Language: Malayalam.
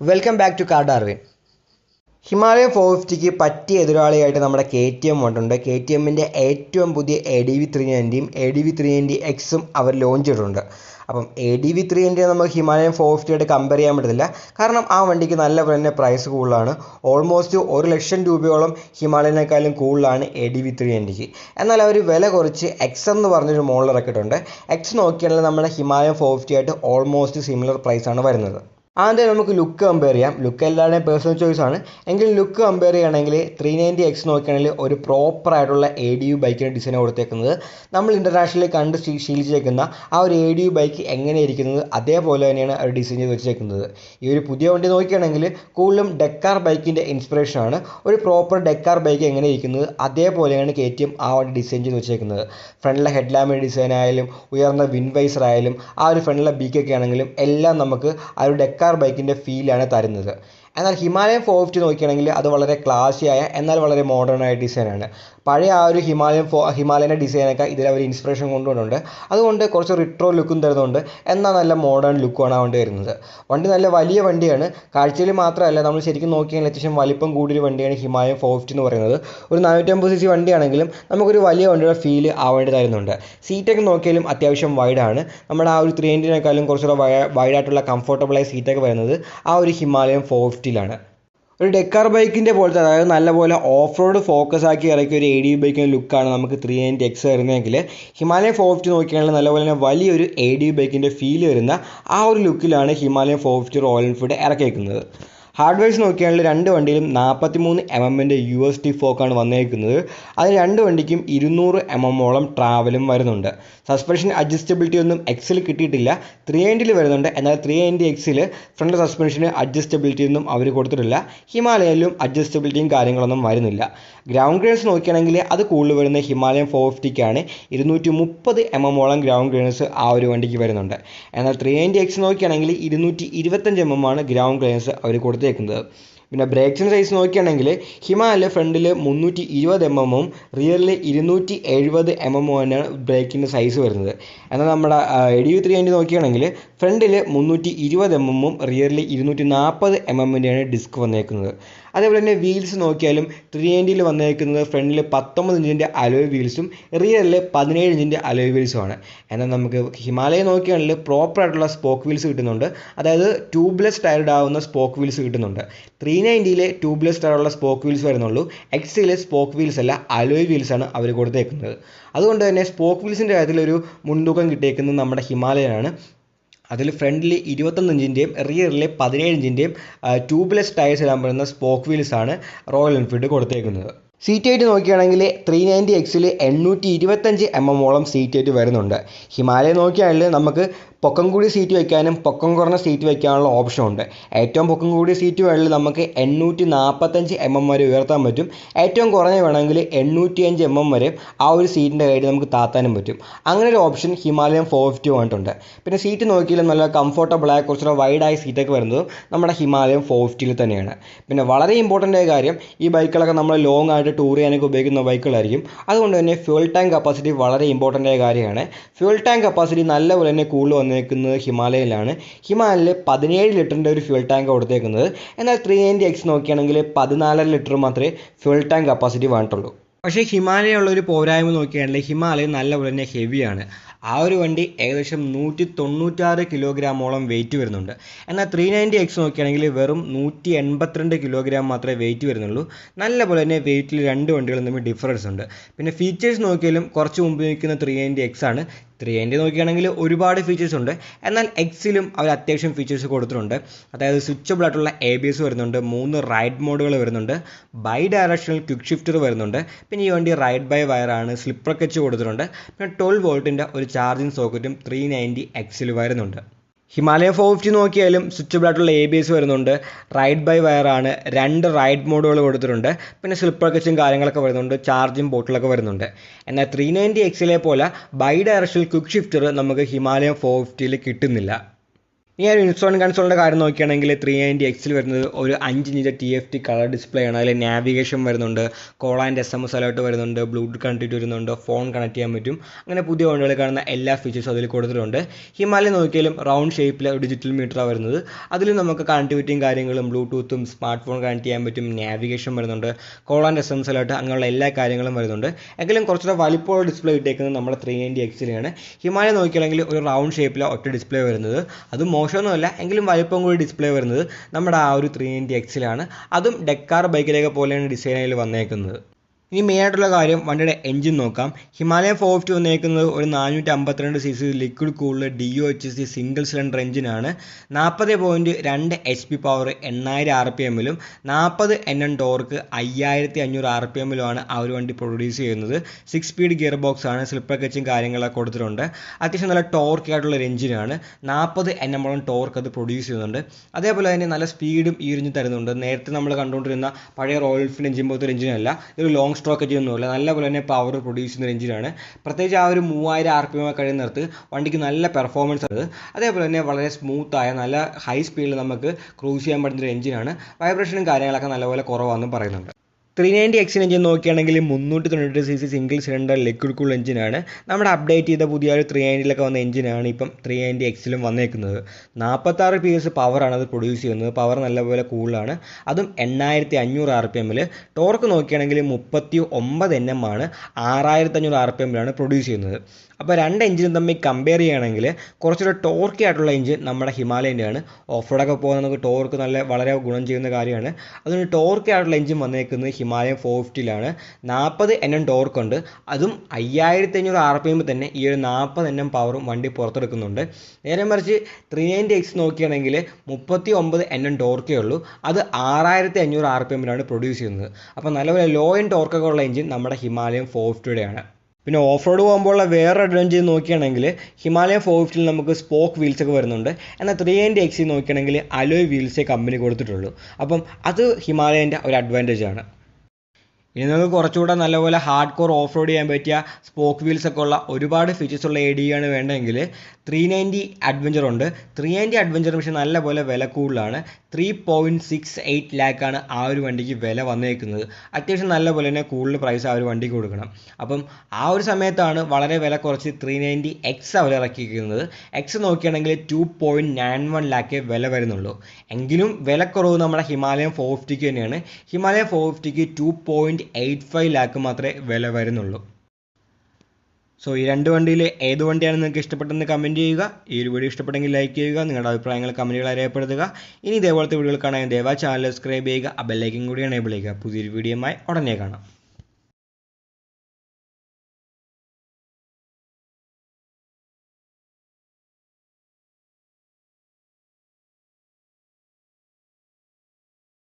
Welcome back to car Darwin. Himalayan 450ക്ക് പറ്റിയ എതിരാളിയായിട്ട് നമ്മുടെ KTM വന്നിട്ടുണ്ട്. KTMൻ്റെ ഏറ്റവും പുതിയ ADV 390യും ADV 390Xും അവർ ലോഞ്ച് ചെയ്തിട്ടുണ്ട്. അപ്പം ADV 390 നമുക്ക് ഹിമാലയൻ 450 ആയിട്ട് കമ്പയർ ചെയ്യാൻ പറ്റത്തില്ല. കാരണം ആ വണ്ടിക്ക് നല്ല തന്നെ പ്രൈസ് കൂടുതലാണ്. ഓൾമോസ്റ്റ് 1,00,000 രൂപയോളം ഹിമാലയനേക്കാളും കൂടുതലാണ് ADV 390ക്ക്. എന്നാൽ അവർ വില കുറച്ച് X എന്ന് പറഞ്ഞൊരു മോഡൽ ഇറക്കിയിട്ടുണ്ട്. X നോക്കിയാണെങ്കിൽ നമ്മുടെ ഹിമാലയൻ 450 ആയിട്ട് ഓൾമോസ്റ്റ് സിമിലർ പ്രൈസാണ് വരുന്നത്. ആദ്യം നമുക്ക് ലുക്ക് കമ്പയർ ചെയ്യാം. ലുക്ക് എല്ലാവരുടെയും പേഴ്സണൽ ചോയ്സ് ആണ്. എങ്കിലും ലുക്ക് കമ്പയർ ചെയ്യുകയാണെങ്കിൽ 390X നോക്കുകയാണെങ്കിൽ ഒരു പ്രോപ്പറായിട്ടുള്ള ADV ബൈക്കിൻ്റെ ഡിസൈൻ കൊടുത്തേക്കുന്നത് നമ്മൾ ഇൻ്റർനാഷണലി കണ്ട് ശീലിച്ചേക്കുന്ന ആ ഒരു ADV ബൈക്ക് എങ്ങനെ ഇരിക്കുന്നത് അതേപോലെ തന്നെയാണ് അവർ ഡിസൈൻ ചെയ്ത് വെച്ചേക്കുന്നത്. ഈ ഒരു പുതിയ വണ്ടി നോക്കുകയാണെങ്കിൽ കൂടുതലും ഡെക്കാർ ബൈക്കിൻ്റെ ഇൻസ്പിറേഷനാണ്. ഒരു പ്രോപ്പർ ഡെക്കാർ ബൈക്ക് എങ്ങനെ ഇരിക്കുന്നത് അതേപോലെയാണ് KTM ആ വണ്ടി ഡിസൈൻ ചെയ്ത് വെച്ചേക്കുന്നത്. ഫ്രണ്ടിലെ ഹെഡ് ലാമ്പിൻ്റെ ഡിസൈൻ ആയാലും ഉയർന്ന വിൻവൈസർ ആയാലും ആ ഒരു ഫ്രണ്ടിലെ ബീക്കൊക്കെ ആണെങ്കിലും എല്ലാം നമുക്ക് ആ ഒരു ഡെക്കാർ ബൈക്കിൻ്റെ ഫീലാണ് തരുന്നത്. എന്നാൽ ഹിമാലയൻ 450 നോക്കുകയാണെങ്കിൽ അത് വളരെ ക്ലാസിയായ എന്നാൽ വളരെ മോഡേൺ ആയ ഡിസൈനാണ്. പഴയ ആ ഒരു ഹിമാലയൻ്റെ ഡിസൈനൊക്കെ ഇതിൽ അവർ ഇൻസ്പിറേഷൻ കൊണ്ടുവന്നിട്ടുണ്ട്. അതുകൊണ്ട് കുറച്ച് റിട്രോ ലുക്കും തരുന്നുണ്ട്, എന്നാൽ നല്ല മോഡേൺ ലുക്കുമാണ് ആ വണ്ടി വരുന്നത്. വണ്ടി നല്ല വലിയ വണ്ടിയാണ്. കാഴ്ചയിൽ മാത്രമല്ല, നമ്മൾ ശരിക്കും നോക്കിയാൽ അത്യാവശ്യം വലിപ്പം കൂടിയൊരു വണ്ടിയാണ് ഹിമാലയൻ 450 എന്ന് പറയുന്നത്. ഒരു 450cc വണ്ടിയാണെങ്കിലും നമുക്കൊരു വലിയ വണ്ടിയുടെ ഫീല് ആ വണ്ടി തരുന്നുണ്ട്. സീറ്റൊക്കെ നോക്കിയാലും അത്യാവശ്യം വൈഡാണ്. നമ്മുടെ ആ ഒരു 390നേക്കാളും കുറച്ചുകൂടെ വൈഡായിട്ടുള്ള കംഫർട്ടബിളായ സീറ്റൊക്കെ വരുന്നത് ആ ഒരു ഹിമാലയൻ 450ലാണ്. ഒരു ഡെക്കാർ ബൈക്കിൻ്റെ പോലത്തെ, അതായത് നല്ലപോലെ ഓഫ് റോഡ് ഫോക്കസ് ആക്കി ഇറക്കിയ ഒരു ADV ബൈക്കിൻ്റെ ലുക്കാണ് നമുക്ക് 390X വരുന്നതെങ്കിൽ ഹിമാലയൻ 450 നോക്കിയാണെങ്കിൽ നല്ലപോലെ തന്നെ വലിയൊരു ADV ബൈക്കിൻ്റെ ഫീൽ വരുന്ന ആ ഒരു ലുക്കിലാണ് ഹിമാലയൻ 450 റോയൽ എൻഫീൽഡ് ഇറക്കിയിരിക്കുന്നത്. ഹാർഡ്വെയർസ് നോക്കിയാണെങ്കിൽ രണ്ട് വണ്ടിയിലും 43 mm USD ഫോക്കാണ് വന്നേക്കുന്നത്. അതിന് രണ്ട് വണ്ടിക്കും 200 mm ട്രാവലും വരുന്നുണ്ട്. സസ്പെൻഷൻ അഡ്ജസ്റ്റബിലിറ്റി ഒന്നും Xൽ കിട്ടിയിട്ടില്ല, 390ൽ വരുന്നുണ്ട്. എന്നാൽ 390Xൽ ഫ്രണ്ട് സസ്പെൻഷന് അഡ്ജസ്റ്റബിലിറ്റി ഒന്നും അവർ കൊടുത്തിട്ടില്ല. ഹിമാലയനിലും അഡ്ജസ്റ്റബിലിറ്റിയും കാര്യങ്ങളൊന്നും വരുന്നില്ല. ഗ്രൗണ്ട് ക്ലിയറൻസ് നോക്കുകയാണെങ്കിൽ അത് കൂടുതൽ വരുന്ന ഹിമാലയൻ 450ക്കാണ്. 230 mm ഗ്രൗണ്ട് ക്ലിയറൻസ് ആ ഒരു വണ്ടിക്ക് വരുന്നുണ്ട്. എന്നാൽ 390X നോക്കുകയാണെങ്കിൽ 225 mm ആണ് ഗ്രൗണ്ട് ക്ലിയറൻസ് അവർ കൊടുത്തേക്കുന്നത്. പിന്നെ ബ്രേക്സിൻ്റെ സൈസ് നോക്കുകയാണെങ്കിൽ ഹിമാലയ ഫ്രണ്ടിൽ 320 mm റിയറിൽ 270 mm ആണ് ബ്രേക്കിൻ്റെ സൈസ് വരുന്നത്. എന്നാൽ നമ്മുടെ ADV 390 നോക്കുകയാണെങ്കിൽ ഫ്രണ്ടിൽ 320 mm റിയറിൽ 240 mm ഡിസ്ക് വന്നേക്കുന്നത്. അതേപോലെ തന്നെ വീൽസ് നോക്കിയാലും 390ൽ വന്നേക്കുന്നത് ഫ്രണ്ടിൽ 19 ഇഞ്ചിൻ്റെ അലോയ് വീൽസും റിയറിൽ 17 ഇഞ്ചിൻ്റെ അലോയ് വീൽസുമാണ്. എന്നാൽ നമുക്ക് ഹിമാലയ നോക്കുകയാണെങ്കിൽ പ്രോപ്പറായിട്ടുള്ള സ്പോക്ക് വീൽസ് കിട്ടുന്നുണ്ട്. അതായത് ട്യൂബ്ലെസ് ടയർഡ് ആവുന്ന സ്പോക്ക് വീൽസ് കിട്ടുന്നുണ്ട്. 390ലെ ട്യൂബ്ലെസ് ടയറുള്ള സ്പോക്ക് വീൽസ് വരുന്നുള്ളൂ. Xലെ സ്പോക്ക് വീൽസ് അല്ല, അലോയ് വീൽസാണ് അവർ കൊടുത്തേക്കുന്നത്. അതുകൊണ്ട് തന്നെ സ്പോക്ക് വീൽസിൻ്റെ കാര്യത്തിൽ ഒരു മുൻതൂക്കം കിട്ടിയേക്കുന്നത് നമ്മുടെ ഹിമാലയനാണ്. അതിൽ ഫ്രണ്ടിൽ 21 ഇഞ്ചിൻ്റെയും റിയറിൽ 17 ഇഞ്ചിൻ്റെയും ട്യൂബ്ലെസ് ടയേഴ്സ് ഇടാൻ പറ്റുന്ന സ്പോക്ക് വീൽസാണ് റോയൽ എൻഫീൽഡ് കൊടുത്തേക്കുന്നത്. സീറ്റ് ഹൈറ്റ് നോക്കുകയാണെങ്കിൽ 390Xൽ 825 mm സീറ്റ് ഹൈറ്റ് വരുന്നുണ്ട്. ഹിമാലയ നോക്കുകയാണെങ്കിൽ നമുക്ക് പൊക്കം കൂടിയ സീറ്റ് വയ്ക്കാനും പൊക്കം കുറഞ്ഞ സീറ്റ് വയ്ക്കാനുള്ള ഓപ്ഷൻ ഉണ്ട്. ഏറ്റവും പൊക്കം കൂടിയ സീറ്റ് വേണമെങ്കിൽ നമുക്ക് 845 mm വരെ ഉയർത്താൻ പറ്റും. ഏറ്റവും കുറഞ്ഞ വേണമെങ്കിൽ 805 mm വരെ ആ ഒരു സീറ്റിൻ്റെ ഹൈറ്റ് നമുക്ക് താത്താനും പറ്റും. അങ്ങനെ ഒരു ഓപ്ഷൻ ഹിമാലയൻ 450 വന്നിട്ടുണ്ട്. പിന്നെ സീറ്റ് നോക്കിയാലും നല്ല കംഫർട്ടബിളായ കുറച്ചുകൂടെ വൈഡായ സീറ്റൊക്കെ വരുന്നത് നമ്മുടെ ഹിമാലയൻ 450ൽ തന്നെയാണ്. പിന്നെ വളരെ ഇമ്പോർട്ടൻ്റ് ആയ കാര്യം, ഈ ബൈക്കുകളൊക്കെ നമ്മൾ ലോങ് ആയിട്ട് ടൂർ ചെയ്യാനൊക്കെ ഉപയോഗിക്കുന്ന ബൈക്കുകളായിരിക്കും. അതുകൊണ്ട് തന്നെ ഫ്യൂൽ ടാങ്ക് കപ്പാസിറ്റി വളരെ ഇമ്പോർട്ടൻ്റ് ആയ കാര്യമാണ്. ഫ്യൂൽ ടാങ്ക് കപ്പാസിറ്റി നല്ലപോലെ തന്നെ കൂടുതൽ വന്നേക്കുന്നത് ഹിമാലയയിലാണ്. ഹിമാലയയിൽ 17 ലിറ്ററിൻ്റെ ഒരു ഫ്യൂൽ ടാങ്ക് കൊടുത്തേക്കുന്നത്. എന്നാൽ 390X നോക്കുകയാണെങ്കിൽ 14 ലിറ്റർ മാത്രമേ ഫ്യൂൽ ടാങ്ക് കപ്പാസിറ്റി വേണ്ടിട്ടുള്ളൂ. പക്ഷേ ഹിമാലയുള്ള ഒരു പോരായ്മ നോക്കുകയാണെങ്കിൽ ഹിമാലയ നല്ലപോലെ തന്നെ ഹെവിയാണ്. ആ ഒരു വണ്ടി ഏകദേശം 196 കിലോഗ്രാമോളം വെയിറ്റ് വരുന്നുണ്ട്. എന്നാൽ 390X നോക്കുകയാണെങ്കിൽ വെറും 182 കിലോഗ്രാം മാത്രമേ വെയിറ്റ് വരുന്നുള്ളൂ. നല്ലപോലെ തന്നെ വെയിറ്റിൽ രണ്ട് വണ്ടികളും തമ്മിൽ ഡിഫറൻസ് ഉണ്ട്. പിന്നെ ഫീച്ചേഴ്സ് നോക്കിയാലും കുറച്ച് മുമ്പ് നിൽക്കുന്ന 390X ആണ്. 390 നോക്കുകയാണെങ്കിൽ ഒരുപാട് ഫീച്ചേഴ്സ് ഉണ്ട്. എന്നാൽ Xലും അവർ അത്യാവശ്യം ഫീച്ചേഴ്സ് കൊടുത്തിട്ടുണ്ട്. അതായത് സ്വിച്ചബിൾ ആയിട്ടുള്ള ABS വരുന്നുണ്ട്, 3 റൈഡ് മോഡുകൾ വരുന്നുണ്ട്, ബൈ ഡയറക്ഷണൽ ക്വിക്ക് ഷിഫ്റ്റർ വരുന്നുണ്ട്. പിന്നെ ഈ വണ്ടി റൈഡ് ബൈ വയറാണ്, സ്ലിപ്പർ കച്ച് കൊടുത്തിട്ടുണ്ട്. പിന്നെ 12 വോൾട്ടിൻ്റെ ഒരു ചാർജിങ് സോക്കറ്റും 390Xൽ വരുന്നുണ്ട്. ഹിമാലയ 450 നോക്കിയാലും സ്വിച്ചബിൾ ആയിട്ടുള്ള ABS വരുന്നുണ്ട്, റൈഡ് ബൈ വയറാണ്, 2 റൈഡ് മോഡുകൾ കൊടുത്തിട്ടുണ്ട്. പിന്നെ സ്ലിപ്പർ കച്ചും കാര്യങ്ങളൊക്കെ വരുന്നുണ്ട്, ചാർജിങ് ബോട്ടിലൊക്കെ വരുന്നുണ്ട്. എന്നാൽ 390Xലെ പോലെ ബൈ ഡയറക്ഷണൽ ക്വിക്ക് ഷിഫ്റ്റർ നമുക്ക് ഹിമാലയൻ 450ൽ കിട്ടുന്നില്ല. ഇനി ഒരു ഇൻസ്ട്രുമെൻറ്റ് കൺസോളിൻ്റെ കാര്യം നോക്കുകയാണെങ്കിൽ 390Xൽ വരുന്നത് ഒരു 5 ഇഞ്ച് TFT കളർ ഡിസ്പ്ലേ ആണ്. അതിൽ നാവിഗേഷൻ വരുന്നുണ്ട്, കോൾ ആൻഡ് SMS അലേർട്ട് വരുന്നുണ്ട്, ബ്ലൂടൂത്ത് കണക്ടിവിറ്റി വരുന്നുണ്ട്, ഫോൺ കണക്ട് ചെയ്യാൻ പറ്റും. അങ്ങനെ പുതിയ ഫോണുകളിൽ കാണുന്ന എല്ലാ ഫീച്ചേഴ്സും അതിൽ കൊടുത്തിട്ടുണ്ട്. ഹിമാലയ നോക്കിയാലും റൗണ്ട് ഷേപ്പിൽ ഒരു ഡിജിറ്റൽ മീറ്ററാണ് വരുന്നത്. അതിൽ നമുക്ക് കണക്ടിവിറ്റിയും കാര്യങ്ങളും ബ്ലൂടൂത്തും സ്മാർട്ട് ഫോൺ കണക്ട് ചെയ്യാൻ പറ്റും, നാവിഗേഷൻ വരുന്നുണ്ട്, കോൾ ആൻഡ് SMS അലേർട്ട്, അങ്ങനെയുള്ള എല്ലാ കാര്യങ്ങളും വരുന്നുണ്ട്. എങ്കിലും കുറച്ചുകൂടെ വലിപ്പമുള്ള ഡിസ്പ്ലേ ഇട്ടേക്കുന്നത് നമ്മുടെ 390Xലാണ്. ഹിമാലയ നോക്കിയാണെങ്കിൽ ഒരു റൗണ്ട് ഷേപ്പിലാണ് ഒറ്റ ഡിസ്പ്ലേ വരുന്നത്. അത് മോശമൊന്നുമല്ല, എങ്കിലും വലിപ്പം കൂടി ഡിസ്പ്ലേ വരുന്നത് നമ്മുടെ ആ ഒരു 390Xലാണ്. അതും ഡെക്കാർ ബൈക്കിലേക്ക് പോലെയാണ് ഡിസൈനിൽ വന്നേക്കുന്നത്. ഇനി മെയിനായിട്ടുള്ള കാര്യം വണ്ടിയുടെ എഞ്ചിൻ നോക്കാം. ഹിമാലയൻ 450 വന്നേക്കുന്നത് ഒരു 452cc liquid cooled DOHC single cylinder എഞ്ചിനാണ്. 40.2 HP പവർ 8000 RPMലും 40 Nm ടോർക്ക് 5500 RPMലുമാണ് ആ ഒരു വണ്ടി പ്രൊഡ്യൂസ് ചെയ്യുന്നത്. 6 സ്പീഡ് ഗിയർ ബോക്സ് ആണ്, സ്ലിപ്പർ കച്ചും കാര്യങ്ങളൊക്കെ കൊടുത്തിട്ടുണ്ട്. അത്യാവശ്യം നല്ല ടോർക്ക് ആയിട്ടുള്ള ഒരു എഞ്ചിനാണ്. 40 Nm ടോർക്ക് അത് പ്രൊഡ്യൂസ് ചെയ്യുന്നുണ്ട്. അതേപോലെ തന്നെ നല്ല സ്പീഡും ഈ എഞ്ചിൻ തരുന്നുണ്ട്. നേരത്തെ നമ്മൾ കണ്ടുകൊണ്ടിരുന്ന പഴയ റോയൽ എൻഫീൽഡ് എഞ്ചിൻ പോലത്തെ ഒരു എഞ്ചിനല്ല, ഇതൊരു ലോങ് സ്ട്രോക്ക് എഞ്ചിനൊന്നുമില്ല, നല്ലപോലെ തന്നെ പവർ പ്രൊഡ്യൂസ് ചെയ്യുന്ന എഞ്ചിനാണ്. പ്രത്യേകിച്ച് ആ ഒരു 3000 RPM കഴിയുന്നിടത്ത് വണ്ടിക്ക് നല്ല പെർഫോമൻസ് ഉണ്ട്. അതേപോലെ തന്നെ വളരെ സ്മൂത്തായ നല്ല ഹൈ സ്പീഡിൽ നമുക്ക് ക്രൂസ് ചെയ്യാൻ പറ്റുന്ന ഒരു എഞ്ചിനാണ്. വൈബ്രേഷനും കാര്യങ്ങളൊക്കെ നല്ലപോലെ കുറവാണെന്നും പറയുന്നുണ്ട്. 390X എഞ്ചിൻ നോക്കുകയാണെങ്കിൽ 398cc single cylinder liquid cool എഞ്ചിനാണ്. നമ്മുടെ അപ്ഡേറ്റ് ചെയ്ത പുതിയ ഒരു 390ലൊക്കെ വന്ന എഞ്ചിനാണ് ഇപ്പം 390Xലും വന്നേക്കുന്നത്. 46 PS പവറാണ് അത് പ്രൊഡ്യൂസ് ചെയ്യുന്നത്. പവർ നല്ലപോലെ കൂളാണ്. അതും 8500 RPMൽ. ടോർക്ക് നോക്കുകയാണെങ്കിൽ 39 Nm ആണ്, 6500 RPMലാണ് പ്രൊഡ്യൂസ് ചെയ്യുന്നത്. അപ്പോൾ രണ്ട് എഞ്ചിനും തമ്മിൽ കമ്പയർ ചെയ്യുകയാണെങ്കിൽ കുറച്ചുകൂടെ ടോർക്കി ആയിട്ടുള്ള എഞ്ചിൻ നമ്മുടെ ഹിമാലയൻ്റെയാണ്. ഓഫ് റോഡൊക്കെ പോകുന്ന നമുക്ക് ടോർക്ക് വളരെ ഗുണം ചെയ്യുന്ന കാര്യമാണ്. അതുകൊണ്ട് ടോർക്കി ആയിട്ടുള്ള എഞ്ചിൻ വന്നേക്കുന്നത് ഹിമാലയൻ 450ലാണ്. 40 Nm ടോർക്കുണ്ട്. അതും 5500 RPM തന്നെ ഈ ഒരു 40 Nm പവറും വണ്ടി പുറത്തെടുക്കുന്നുണ്ട്. നേരെ മറിച്ച് 390X നോക്കുകയാണെങ്കിൽ 39 Nm ടോർക്കേ ഉള്ളൂ. അത് 6500 RPMലാണ് പ്രൊഡ്യൂസ് ചെയ്യുന്നത്. അപ്പോൾ നല്ലപോലെ ലോ എൻഡ് ടോർക്കൊക്കെ ഉള്ള എഞ്ചിൻ നമ്മുടെ ഹിമാലയൻ 450യുടെയാണ്. പിന്നെ ഓഫ് റോഡ് പോകുമ്പോഴുള്ള വേറെ അഡ്വാൻറ്റേജ് നോക്കുകയാണെങ്കിൽ ഹിമാലയൻ 450ൽ നമുക്ക് സ്പോക്ക് വീൽസൊക്കെ വരുന്നുണ്ട്. എന്നാൽ 390X നോക്കുകയാണെങ്കിൽ അലോയ് വീൽസേ കമ്പനി കൊടുത്തിട്ടുള്ളൂ. അപ്പം അത് ഹിമാലയൻ്റെ ഒരു അഡ്വാൻറ്റേജ് ആണ്. ഇനി നമുക്ക് കുറച്ചുകൂടെ നല്ലപോലെ ഹാർഡ് കോർ ഓഫ് റോഡ് ചെയ്യാൻ പറ്റിയ സ്പോക്ക് വീൽസൊക്കെ ഉള്ള ഒരുപാട് ഫീച്ചേഴ്സുള്ള ADV ആണ് വേണ്ടതെങ്കിൽ 390 അഡ്വഞ്ചർ ഉണ്ട്. 390 അഡ്വഞ്ചർ പക്ഷേ നല്ലപോലെ വില കൂടുതലാണ്. 3.68 ലാക്കാണ് ആ ഒരു വണ്ടിക്ക് വില വന്നേക്കുന്നത്. അത്യാവശ്യം നല്ലപോലെ തന്നെ കൂടുതൽ പ്രൈസ് ആ ഒരു വണ്ടിക്ക് കൊടുക്കണം. അപ്പം ആ ഒരു സമയത്താണ് വളരെ വില കുറച്ച് 390X അവർ ഇറക്കിയിരിക്കുന്നത്. X നോക്കുകയാണെങ്കിൽ 2.91 ലാക്കേ വില വരുന്നുള്ളൂ. എങ്കിലും വിലക്കുറവ് നമ്മുടെ ഹിമാലയൻ 450ക്ക് തന്നെയാണ്. ഹിമാലയൻ 450ക്ക് 2.85 ലാക്ക് മാത്രമേ വില വരുന്നുള്ളൂ. സോ ഈ രണ്ട് വണ്ടിയിൽ ഏത് വണ്ടിയാണ് നിങ്ങൾക്ക് ഇഷ്ടപ്പെട്ടെന്ന് കമൻറ്റ് ചെയ്യുക. ഈ ഒരു വീഡിയോ ഇഷ്ടപ്പെട്ടെങ്കിൽ ലൈക്ക് ചെയ്യുക, നിങ്ങളുടെ അഭിപ്രായങ്ങൾ കമൻറ്റുകൾ രേഖപ്പെടുത്തുക. ഇനി ഇതേപോലത്തെ വീഡിയോകൾ കാണാൻ ദയവായി ചാനൽ സബ്സ്ക്രൈബ് ചെയ്യുക, ആ ബെല്ലൈക്കൻ കൂടി എനേബിൾ ചെയ്യുക. പുതിയൊരു വീഡിയോയുമായി ഉടനെ കാണാം.